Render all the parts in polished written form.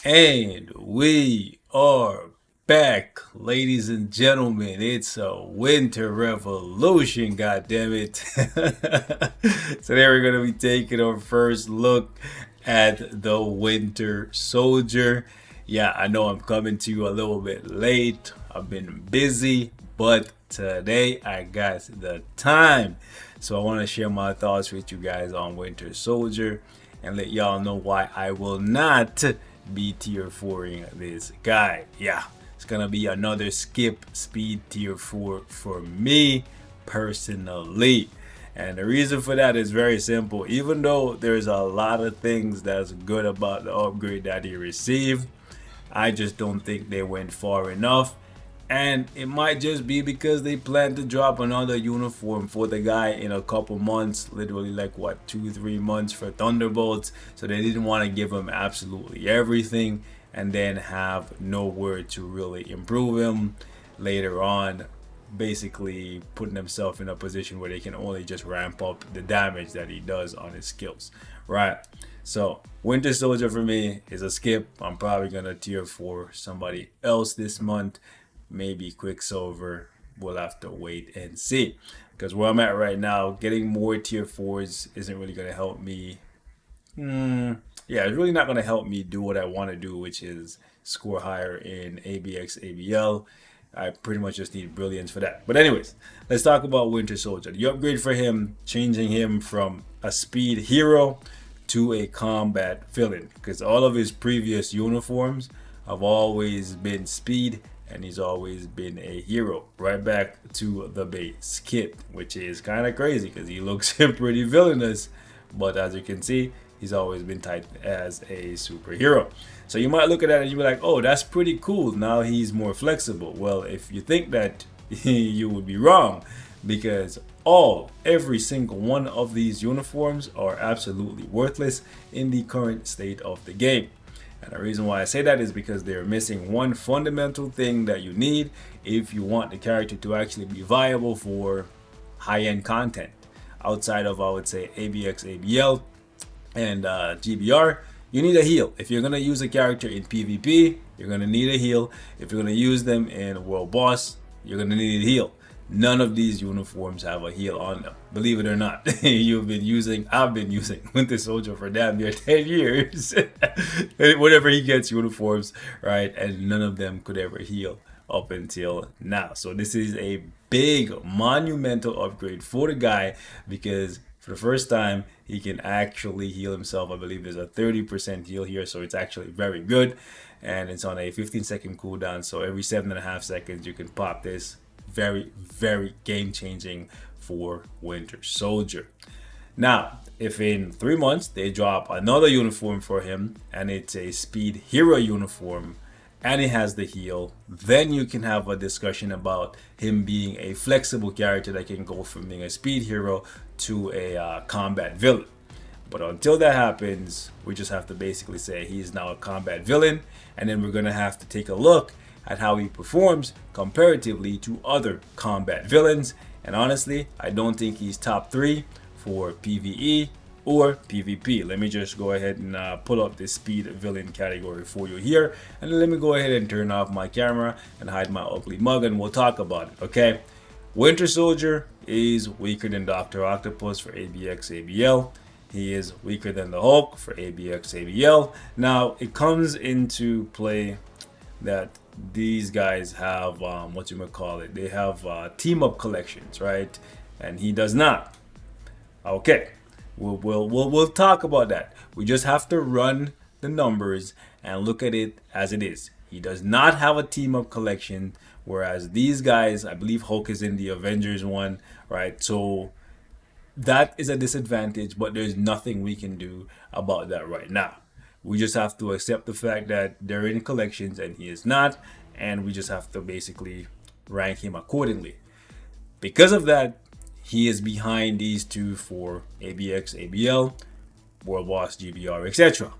And we are back, ladies and gentlemen. It's a winter revolution, god damn it. Today we're gonna be taking our first look at the Winter Soldier. Yeah, I know I'm coming to you a little bit late. I've been busy, but today I got the time. So I want to share my thoughts with you guys on Winter Soldier and let y'all know why I will not be tier 4ing this guy. Yeah, it's gonna be another skip speed tier 4 for me personally. And the reason for that is very simple. Even though there's a lot of things that's good about the upgrade that he received, I just don't think they went far enough. And it might just be because they plan to drop another uniform for the guy in a couple months, literally like what, 2-3 months for Thunderbolts. So they didn't want to give him absolutely everything and then have nowhere to really improve him later on, basically putting themselves in a position where they can only just ramp up the damage that he does on his skills, right? So Winter Soldier for me is a skip. I'm probably gonna tier 4 somebody else this month, maybe Quicksilver. We'll have to wait and see, because where I'm at right now, getting more tier 4s isn't really gonna help me. Yeah, it's really not gonna help me do what I want to do, which is score higher in ABX ABL. I pretty much just need brilliance for that. But anyways, let's talk about Winter Soldier. The upgrade for him, changing him from a speed hero to a combat villain, because all of his previous uniforms have always been speed and he's always been a hero. Right back to the base kit, which is kind of crazy because he looks pretty villainous, but as you can see, he's always been typed as a superhero. So you might look at that and you'll be like, oh, that's pretty cool. Now he's more flexible. Well, if you think that, you would be wrong, because every single one of these uniforms are absolutely worthless in the current state of the game. And the reason why I say that is because they're missing one fundamental thing that you need if you want the character to actually be viable for high-end content. Outside of, I would say, ABX, ABL, and GBR, you need a heal. If you're going to use a character in PvP, you're going to need a heal. If you're going to use them in World Boss, you're going to need a heal. None of these uniforms have a heal on them, believe it or not. I've been using Winter Soldier for damn near 10 years. Whenever he gets uniforms, right, and none of them could ever heal up until now. So this is a big monumental upgrade for the guy, because for the first time he can actually heal himself. I believe there's a 30% heal here, so it's actually very good, and it's on a 15-second cooldown, so every 7.5 seconds you can pop this. Very, very game-changing for Winter Soldier. Now, if in 3 months they drop another uniform for him and it's a speed hero uniform and it has the heal, then you can have a discussion about him being a flexible character that can go from being a speed hero to a combat villain. But until that happens, we just have to basically say he's now a combat villain, and then we're going to have to take a look at how he performs comparatively to other combat villains. And honestly, I don't think he's top 3 for PvE or PvP. Let me just go ahead and pull up this speed villain category for you here, and let me go ahead and turn off my camera and hide my ugly mug, and we'll talk about it. Okay, Winter Soldier is weaker than Dr. Octopus for ABX ABL. He is weaker than the Hulk for ABX ABL. Now it comes into play that these guys have they have team up collections, right? And he does not. Okay, we'll talk about that. We just have to run the numbers and look at it as it is. He does not have a team up collection, whereas these guys, I believe Hulk is in the Avengers one, right? So that is a disadvantage, but there's nothing we can do about that right now. We just have to accept the fact that they're in collections and he is not, and we just have to basically rank him accordingly. Because of that, he is behind these two for ABX, ABL, World Boss, GBR, etc.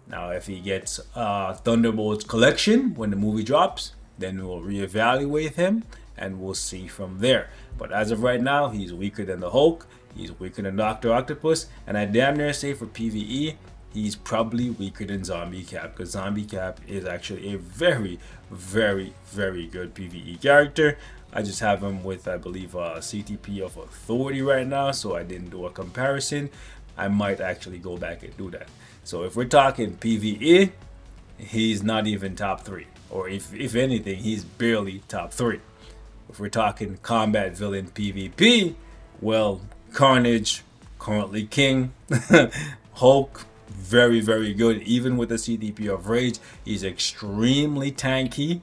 Now, if he gets Thunderbolts collection when the movie drops, then we'll reevaluate him and we'll see from there. But as of right now, he's weaker than the Hulk, he's weaker than Dr. Octopus, and I damn near say for PvE, he's probably weaker than Zombie Cap, because Zombie Cap is actually a very, very, very good PvE character. I just have him with, I believe, a CTP of Authority right now, so I didn't do a comparison. I might actually go back and do that. So if we're talking PvE, he's not even top 3, or if anything, he's barely top 3. If we're talking combat villain PvP, well, Carnage, currently king. Hulk, very, very good. Even with the CTP of Rage, he's extremely tanky,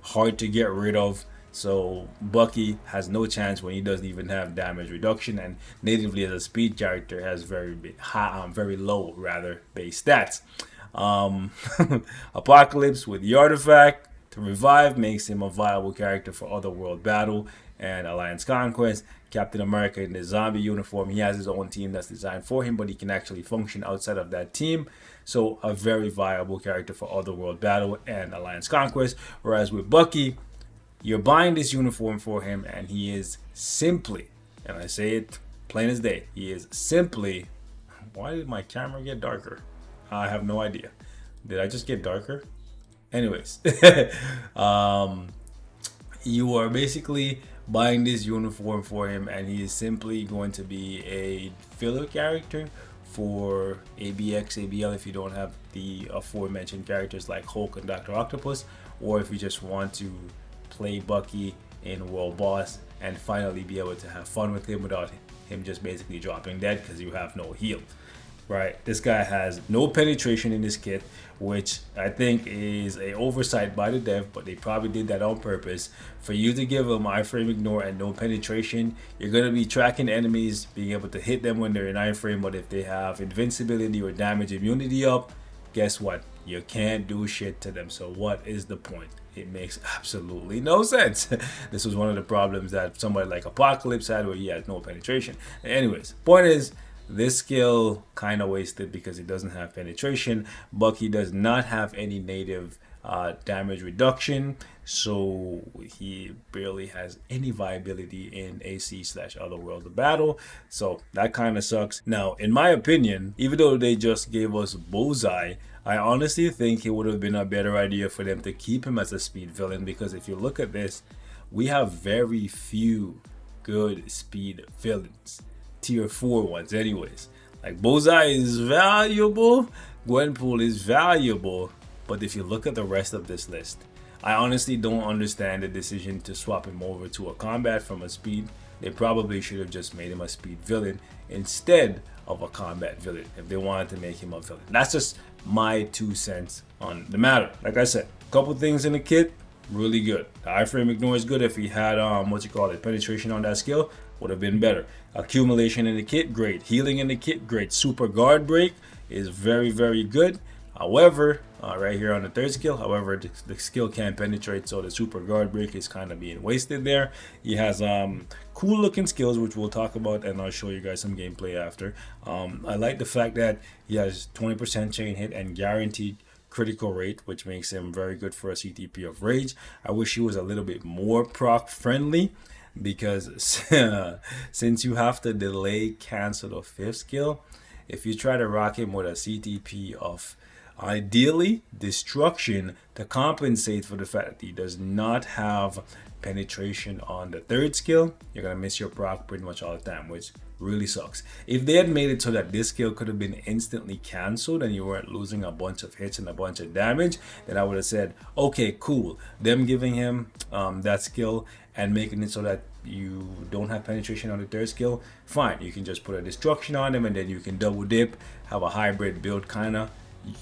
hard to get rid of. So Bucky has no chance when he doesn't even have damage reduction, and natively as a speed character has very high, very low rather base stats. Apocalypse with the artifact to revive makes him a viable character for Otherworld Battle and Alliance Conquest. Captain America in the zombie uniform, he has his own team that's designed for him, but he can actually function outside of that team. So a very viable character for Otherworld Battle and Alliance Conquest. Whereas with Bucky, you're buying this uniform for him, and he is simply, and I say it plain as day, he is simply, why did my camera get darker? I have no idea. Did I just get darker? Anyways, you are basically buying this uniform for him, and he is simply going to be a filler character for ABX, ABL if you don't have the aforementioned characters like Hulk and Dr. Octopus, or if you just want to play Bucky in World Boss and finally be able to have fun with him without him just basically dropping dead because you have no heal. Right, this guy has no penetration in this kit, which I think is a oversight by the dev, but they probably did that on purpose. For you to give him iframe ignore and no penetration, you're going to be tracking enemies, being able to hit them when they're in iframe, but if they have invincibility or damage immunity up, guess what? You can't do shit to them. So what is the point? It makes absolutely no sense. This was one of the problems that somebody like Apocalypse had, where he had no penetration. Anyways, point is, this skill kind of wasted because it doesn't have penetration. Bucky does not have any native damage reduction, so he barely has any viability in AC/Otherworld Battle. So that kind of sucks. Now, in my opinion, even though they just gave us Bullseye, I honestly think it would have been a better idea for them to keep him as a speed villain, because if you look at this, we have very few good speed villains. Tier 4 ones anyways. Like Bullseye is valuable, Gwenpool is valuable, but if you look at the rest of this list, I honestly don't understand the decision to swap him over to a combat from a speed. They probably should have just made him a speed villain instead of a combat villain if they wanted to make him a villain. That's just my 2 cents on the matter. Like I said, a couple things in the kit, really good. The iframe ignore is good. If he had penetration on that skill, would have been better. Accumulation in the kit, great. Healing in the kit, great. Super guard break is very, very good. However, right here on the 3rd skill, however, the skill can't penetrate, so the super guard break is kind of being wasted there. He has cool looking skills, which we'll talk about, and I'll show you guys some gameplay after. I like the fact that he has 20% chain hit and guaranteed critical rate, which makes him very good for a CTP of Rage. I wish he was a little bit more proc friendly, because since you have to delay cancel the 5th skill, if you try to rock him with a CTP of ideally destruction to compensate for the fact that he does not have penetration on the 3rd skill, you're gonna miss your proc pretty much all the time, which really sucks. If they had made it so that this skill could have been instantly cancelled and you weren't losing a bunch of hits and a bunch of damage, then I would have said, okay, cool. Them giving him that skill and making it so that you don't have penetration on the 3rd skill, fine. You can just put a destruction on him and then you can double dip, have a hybrid build kinda.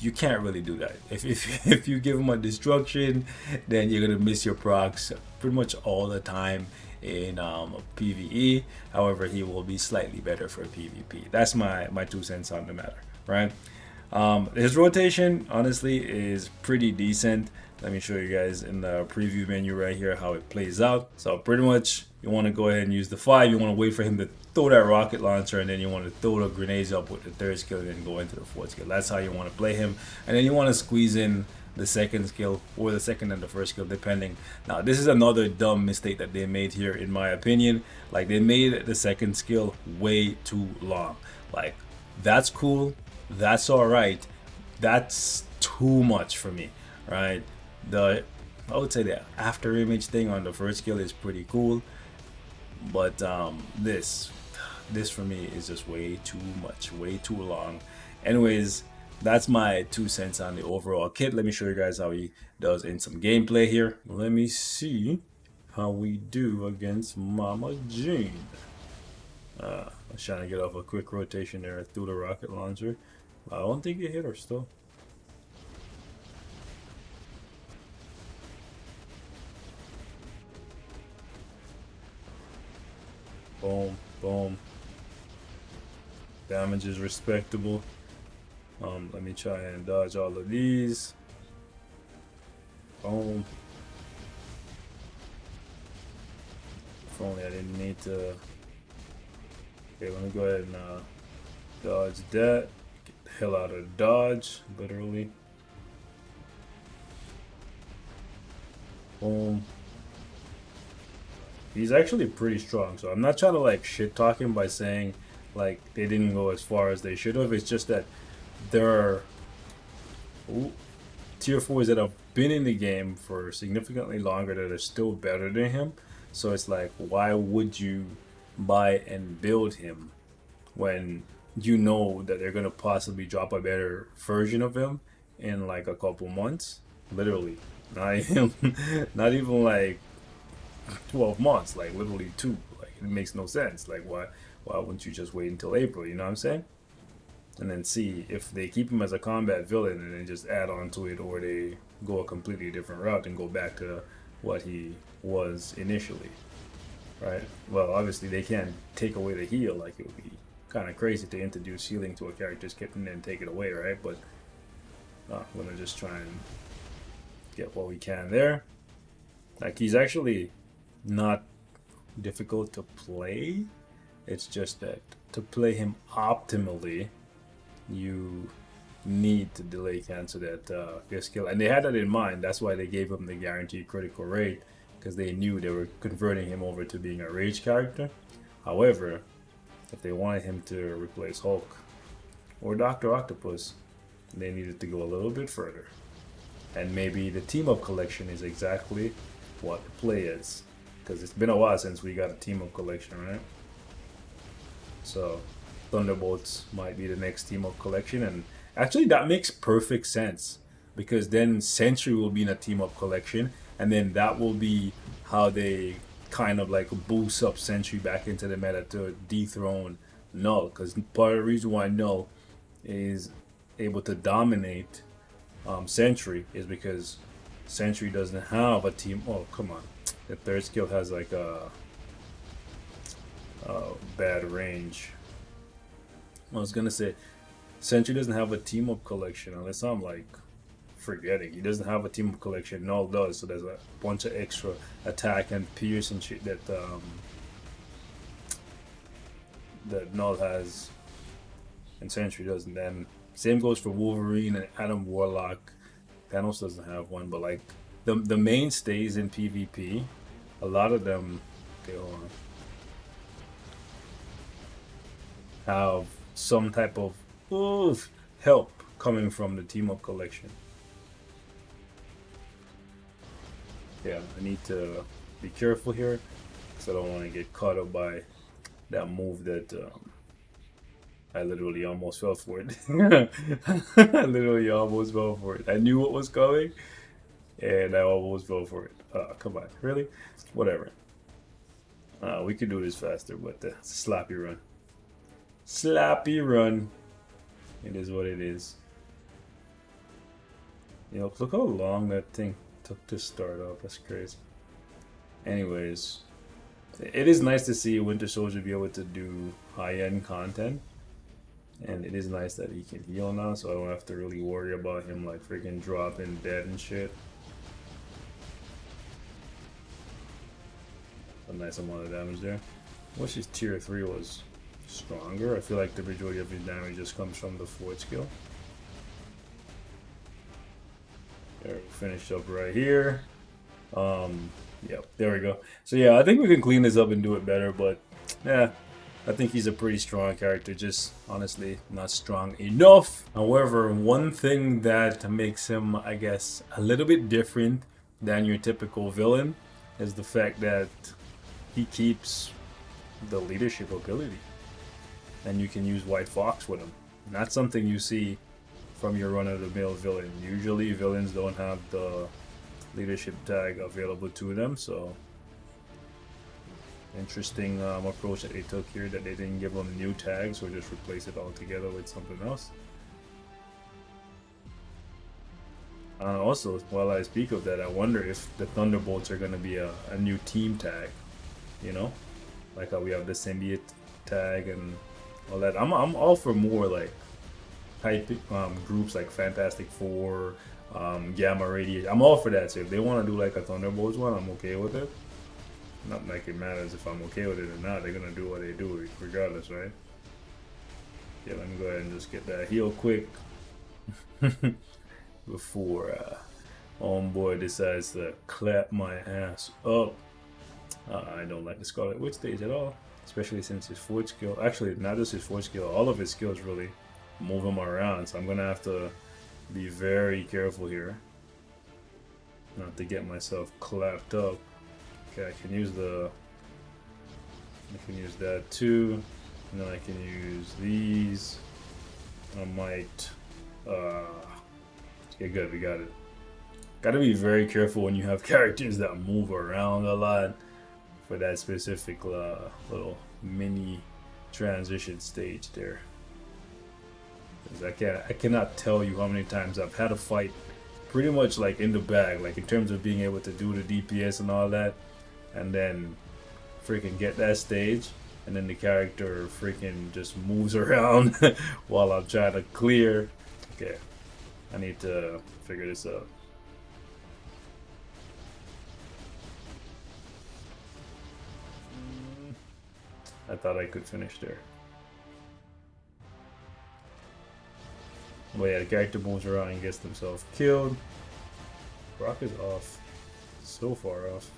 You can't really do that. If you give him a destruction, then you're gonna miss your procs pretty much all the time in PvE. However, he will be slightly better for PvP. That's my 2 cents on the matter, right? His rotation honestly is pretty decent. Let me show you guys in the preview menu right here how it plays out. So pretty much you want to go ahead and use the 5. You want to wait for him to throw that rocket launcher, and then you want to throw the grenades up with the 3rd skill and then go into the 4th skill. That's how you want to play him. And then you want to squeeze in the 2nd skill or the 2nd and the 1st skill depending. Now this is another dumb mistake that they made here in my opinion. Like, they made the 2nd skill way too long. Like, that's cool That's all right. That's too much for me, right? The I would say the after image thing on the first skill is pretty cool, but this for me is just way too much, way too long. Anyways, that's my 2 cents on the overall kit. Let me show you guys how he does in some gameplay here. Let me see how we do against Mama Jean. I was trying to get off a quick rotation there through the rocket launcher. I don't think it hit her still. Boom, boom. Damage is respectable. Let me try and dodge all of these. Boom. If only I didn't need to. Okay, let me go ahead and dodge that. Get the hell out of dodge, literally. Boom. He's actually pretty strong, so I'm not trying to like shit talk him by saying like they didn't go as far as they should have. It's just that there are tier 4s that have been in the game for significantly longer that are still better than him. So it's like, why would you buy and build him when you know that they're gonna possibly drop a better version of him in like a couple months? Literally, not even, not even like 12 months, like literally 2. Like it makes no sense. Like why wouldn't you just wait until April? You know what I'm saying? And then see if they keep him as a combat villain and then just add on to it, or they go a completely different route and go back to what he was initially, right? Well, obviously they can't take away the heal. Like it would be kind of crazy to introduce healing to a character's kit and then take it away, right? But we're gonna just try and get what we can there. Like he's actually not difficult to play. It's just that to play him optimally, you need to delay cancel that fifth skill, and they had that in mind. That's why they gave him the guaranteed critical rate, because they knew they were converting him over to being a rage character. However, if they wanted him to replace Hulk or Dr. Octopus, they needed to go a little bit further, and maybe the team up collection is exactly what the play is, because it's been a while since we got a team up collection, right? So Thunderbolts might be the next team up collection, and actually that makes perfect sense, because then Sentry will be in a team up collection, and then that will be how they kind of like boost up Sentry back into the meta to dethrone Null, because part of the reason why Null is able to dominate Sentry is because Sentry doesn't have a team. Oh, come on. The third skill has like a bad range. I was gonna say Sentry doesn't have a team up collection, unless I'm like forgetting. He doesn't have a team up collection. Null does, so there's a bunch of extra attack and pierce and shit that that Null has and Sentry doesn't. And same goes for Wolverine and Adam Warlock. Thanos doesn't have one, but like the mainstays in PvP, a lot of them they have some type of help coming from the team up collection. Yeah, I need to be careful here, because I don't want to get caught up by that move that I literally almost fell for it. I literally almost fell for it. I knew what was coming, and I almost fell for it. Come on, really? Whatever. We could do this faster, but it's a sloppy run. Sloppy run. It is what it is. You know, look how long that thing took to start off. That's crazy. Anyways, it is nice to see Winter Soldier be able to do high-end content. And it is nice that he can heal now, so I don't have to really worry about him like freaking dropping dead and shit. A nice amount of damage there. I wish his tier 3 was stronger. I feel like the majority of his damage just comes from the 4th skill. There, we finished up right here. Yep, there we go. So yeah, I think we can clean this up and do it better, but yeah, I think he's a pretty strong character, just honestly not strong enough. However, one thing that makes him, I guess, a little bit different than your typical villain is the fact that he keeps the leadership ability. And you can use White Fox with him. Not something you see from your run-of-the-mill villain. Usually villains don't have the leadership tag available to them, so interesting approach that they took here, that they didn't give them new tags or just replace it altogether with something else. Also, while I speak of that, I wonder if the Thunderbolts are going to be a new team tag, you know, like how we have the symbiote tag and all that. I'm all for more like type groups like Fantastic Four, Gamma Radiation. I'm all for that. So if they want to do like a Thunderbolts one, I'm okay with it. Not like it matters if I'm okay with it or not. They're gonna do what they do regardless, right? Yeah, let me go ahead and just get that heal quick before homeboy decides to clap my ass up. I don't like the Scarlet Witch stage at all, especially since his fourth skill, actually not just his fourth skill, all of his skills really move him around, so I'm gonna have to be very careful here not to get myself clapped up. Okay, I can use that too, and then I can use these. I might okay, good, we got it. Gotta be very careful when you have characters that move around a lot for that specific little mini transition stage there. I cannot tell you how many times I've had a fight pretty much like in the bag, like in terms of being able to do the DPS and all that, and then freaking get that stage, and then the character freaking just moves around while I'm trying to clear. Okay, I need to figure this out. I thought I could finish there. But yeah, the character moves around and gets themselves killed. Brock is off. So far off.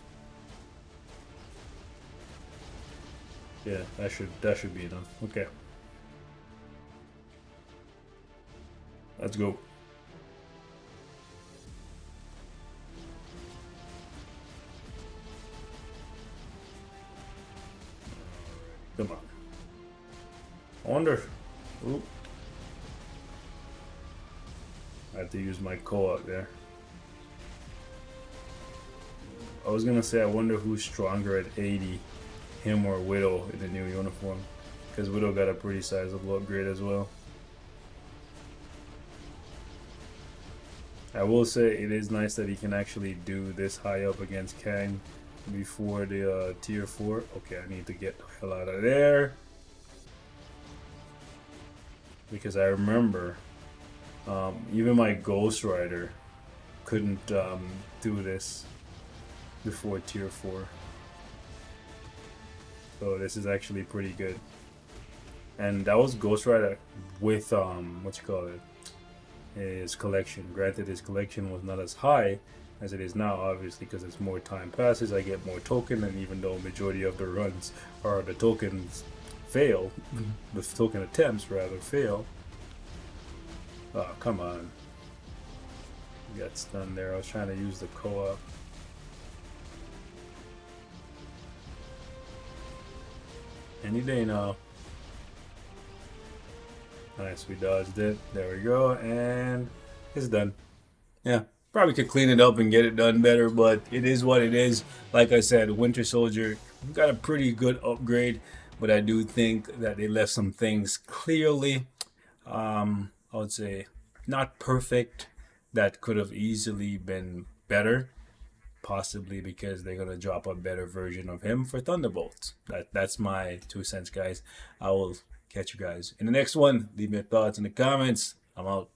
Yeah, that should be enough. Okay. Let's go. Come on. I wonder. Ooh. I have to use my co-op there. I was gonna say I wonder who's stronger at 80, him or Widow in the new uniform, because Widow got a pretty sizable upgrade as well. I will say it is nice that he can actually do this high up against Kang before the tier 4. Okay, I need to get the hell out of there, because I remember even my Ghost Rider couldn't do this before tier 4. So this is actually pretty good. And that was Ghost Rider with what you call it, his collection. Granted, his collection was not as high as it is now, obviously, because as more time passes I get more token, and even though majority of the runs or the tokens fail, the token attempts rather fail. Oh, come on. Got stunned there. I was trying to use the co-op. Any day now. Nice, we dodged it. There we go, and it's done. Yeah, probably could clean it up and get it done better, but it is what it is. Like I said, Winter Soldier got a pretty good upgrade, but I do think that they left some things clearly, I would say, not perfect, that could have easily been better. Possibly because they're gonna drop a better version of him for Thunderbolts. That's my 2 cents, guys. I will catch you guys in the next one. Leave your thoughts in the comments. I'm out.